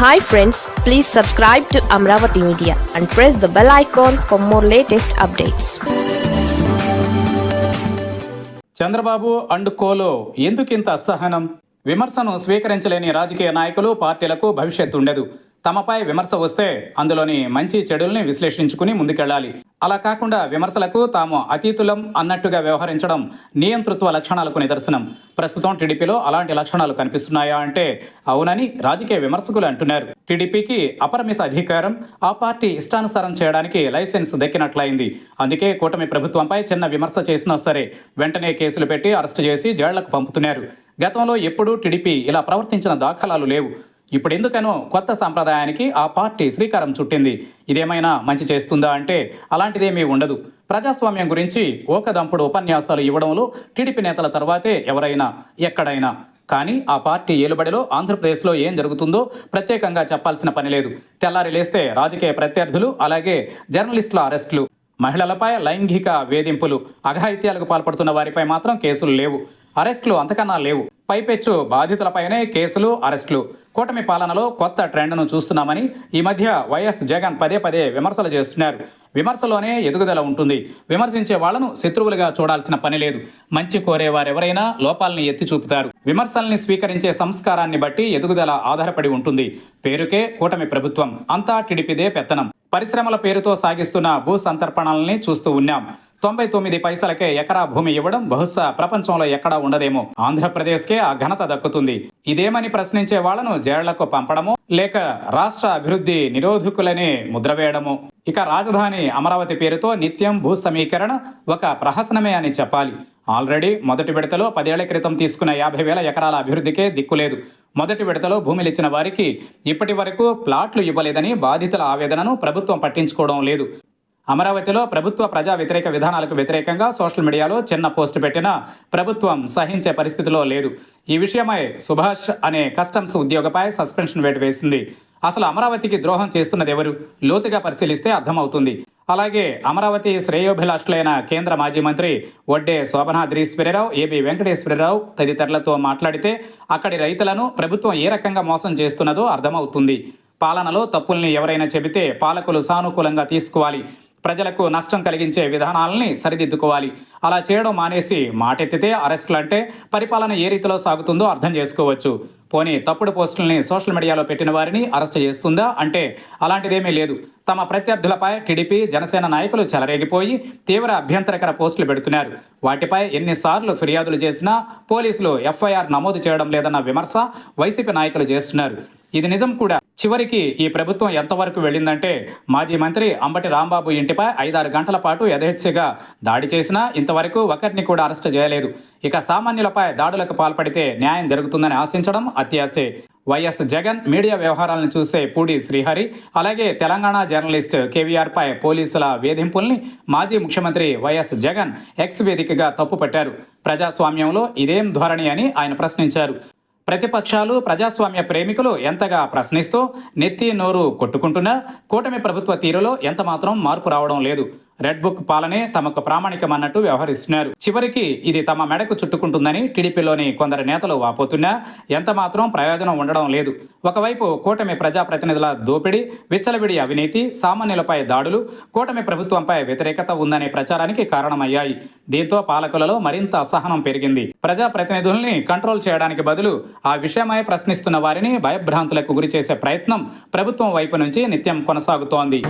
Hi friends, please subscribe to Amravati Media and press the bell icon for more latest updates. Chandrababu and కోలో ఎందుకింత అసహనం? విమర్శను స్వీకరించలేని రాజకీయ నాయకులు, పార్టీలకు భవిష్యత్తు ఉండదు. తమపై విమర్శ వస్తే అందులోని మంచి చెడుల్ని విశ్లేషించుకుని ముందుకెళ్లాలి. అలా కాకుండా విమర్శలకు తాము అతీతులం అన్నట్టుగా వ్యవహరించడం నియంతృత్వ లక్షణాలకు నిదర్శనం. ప్రస్తుతం టీడీపీలో అలాంటి లక్షణాలు కనిపిస్తున్నాయా అంటే అవునని రాజకీయ విమర్శకులు అంటున్నారు. టీడీపీకి అపరిమిత అధికారం, ఆ పార్టీ ఇష్టానుసారం చేయడానికి లైసెన్స్ దక్కినట్లయింది. అందుకే కూటమి ప్రభుత్వంపై చిన్న విమర్శ చేసినా సరే వెంటనే కేసులు పెట్టి అరెస్టు చేసి జైళ్లకు పంపుతున్నారు. గతంలో ఎప్పుడూ టీడీపీ ఇలా ప్రవర్తించిన దాఖలాలు లేవు. ఇప్పుడెందుకనో కొత్త సాంప్రదాయానికి ఆ పార్టీ శ్రీకారం చుట్టింది. ఇదేమైనా మంచి చేస్తుందా అంటే అలాంటిదేమీ ఉండదు. ప్రజాస్వామ్యం గురించి ఓకదంపుడు ఉపన్యాసాలు ఇవ్వడంలో టీడీపీ నేతల తర్వాతే ఎవరైనా, ఎక్కడైనా. కానీ ఆ పార్టీ ఏలుబడిలో ఆంధ్రప్రదేశ్లో ఏం జరుగుతుందో ప్రత్యేకంగా చెప్పాల్సిన పని లేదు. తెల్లారి లేస్తే రాజకీయ ప్రత్యర్థులు, అలాగే జర్నలిస్టుల అరెస్టులు, మహిళలపై లైంగిక వేధింపులు, అఘాయిత్యాలకు పాల్పడుతున్న వారిపై మాత్రం కేసులు లేవు, అరెస్టులు అంతకన్నా లేవు. పైపెచ్చు బాధితులపైనే కేసులు, అరెస్టులు. కూటమి పాలనలో కొత్త ట్రెండ్ను చూస్తున్నామని ఈ మధ్య వైఎస్ జగన్ పదే పదే విమర్శలు చేస్తున్నారు. విమర్శలోనే ఎదుగుదల ఉంటుంది. విమర్శించే వాళ్లను శత్రువులుగా చూడాల్సిన పని లేదు. మంచి కోరేవారెవరైనా లోపాలని ఎత్తి చూపుతారు. విమర్శల్ని స్వీకరించే సంస్కారాన్ని బట్టి ఎదుగుదల ఆధారపడి ఉంటుంది. పేరుకే కూటమి ప్రభుత్వం, అంతా టీడీపీదే పెత్తనం. పరిశ్రమల పేరుతో సాగిస్తున్న భూ సంతర్పణల్ని చూస్తూ ఉన్నాం. 99 పైసలకే ఎకరా భూమి ఇవ్వడం బహుశా ప్రపంచంలో ఎక్కడా ఉండదేమో. ఆంధ్రప్రదేశ్కే ఆ ఘనత దక్కుతుంది. ఇదేమని ప్రశ్నించే వాళ్లను జైళ్లకు పంపడమో, లేక రాష్ట్ర అభివృద్ధి నిరోధకులనే ముద్ర వేయడమో. ఇక రాజధాని అమరావతి పేరుతో నిత్యం భూ సమీకరణ ఒక ప్రహసనమే అని చెప్పాలి. ఆల్రెడీ మొదటి విడతలో 10 ఏళ్ల క్రితం తీసుకున్న 50,000 ఎకరాల అభివృద్ధికే దిక్కులేదు. మొదటి విడతలో భూమిలిచ్చిన వారికి ఇప్పటి వరకు ప్లాట్లు ఇవ్వలేదని బాధితుల ఆవేదనను ప్రభుత్వం పట్టించుకోవడం లేదు. అమరావతిలో ప్రభుత్వ ప్రజా వ్యతిరేక విధానాలకు వ్యతిరేకంగా సోషల్ మీడియాలో చిన్న పోస్టు పెట్టినా ప్రభుత్వం సహించే పరిస్థితిలో లేదు. ఈ విషయమై సుభాష్ అనే కస్టమ్స్ ఉద్యోగిపై సస్పెన్షన్ వేటు వేసింది. అసలు అమరావతికి ద్రోహం చేస్తున్నది ఎవరు? లోతుగా పరిశీలిస్తే అర్థమవుతుంది. అలాగే అమరావతి శ్రేయోభిలాషులైన కేంద్ర మాజీ మంత్రి వడ్డే శోభనాద్రీశ్వరరావు, ఏబి వెంకటేశ్వరరావు తదితరులతో మాట్లాడితే అక్కడి రైతులను ప్రభుత్వం ఏ రకంగా మోసం చేస్తున్నదో అర్థమవుతుంది. పాలనలో తప్పుల్ని ఎవరైనా చెబితే పాలకులు సానుకూలంగా తీసుకోవాలి. ప్రజలకు నష్టం కలిగించే విధానాలని సరిదిద్దుకోవాలి. అలా చేయడం మానేసి మాటెత్తితే అరెస్టులు అంటే పరిపాలన ఏ రీతిలో సాగుతుందో అర్థం చేసుకోవచ్చు. పోనీ తప్పుడు పోస్టుల్ని సోషల్ మీడియాలో పెట్టిన వారిని అరెస్ట్ చేస్తుందా అంటే అలాంటిదేమీ లేదు. తమ ప్రత్యర్థులపై టీడీపీ, జనసేన నాయకులు చెలరేగిపోయి తీవ్ర అభ్యంతరకర పోస్టులు పెడుతున్నారు. వాటిపై ఎన్నిసార్లు ఫిర్యాదులు చేసినా పోలీసులు ఎఫ్ఐఆర్ నమోదు చేయడం లేదన్న విమర్శ వైసీపీ నాయకులు చేస్తున్నారు. ఇది నిజం కూడా. చివరికి ఈ ప్రభుత్వం ఎంతవరకు వెళ్ళిందంటే మాజీ మంత్రి అంబటి రాంబాబు ఇంటిపై 5-6 గంటల పాటు యథేచ్ఛగా దాడి చేసినా ఇంతవరకు ఒకరిని కూడా అరెస్టు చేయలేదు. ఇక సామాన్యులపై దాడులకు పాల్పడితే న్యాయం జరుగుతుందని ఆశించడం అత్యాశే. వైఎస్ జగన్ మీడియా వ్యవహారాలను చూసే పూడి శ్రీహరి, అలాగే తెలంగాణ జర్నలిస్ట్ కేవీఆర్ పై పోలీసుల వేధింపుల్ని మాజీ ముఖ్యమంత్రి వైఎస్ జగన్ ఎక్స్ వేదికగా తప్పుపట్టారు. ప్రజాస్వామ్యంలో ఇదేం ధోరణి అని ఆయన ప్రశ్నించారు. ప్రతిపక్షాలు, ప్రజాస్వామ్య ప్రేమికులు ఎంతగా ప్రశ్నిస్తూ నెత్తి నోరు కొట్టుకుంటున్నా కూటమి ప్రభుత్వ తీరులో ఎంతమాత్రం మార్పు రావడం లేదు. రెడ్ బుక్ పాలనే తమకు ప్రామాణికమన్నట్టు వ్యవహరిస్తున్నారు. చివరికి ఇది తమ మెడకు చుట్టుకుంటుందని టీడీపీలోని కొందరు నేతలు వాపోతున్నా ఎంతమాత్రం ప్రయోజనం ఉండడం లేదు. ఒకవైపు కూటమి ప్రజాప్రతినిధుల దోపిడీ, విచ్చలవిడి అవినీతి, సామాన్యులపై దాడులు కూటమి ప్రభుత్వంపై వ్యతిరేకత ఉందనే ప్రచారానికి కారణమయ్యాయి. దీంతో పాలకులలో మరింత అసహనం పెరిగింది. ప్రజాప్రతినిధుల్ని కంట్రోల్ చేయడానికి బదులు ఆ విషయమై ప్రశ్నిస్తున్న వారిని భయభ్రాంతులకు గురి చేసే ప్రయత్నం ప్రభుత్వం వైపు నుంచి నిత్యం కొనసాగుతోంది.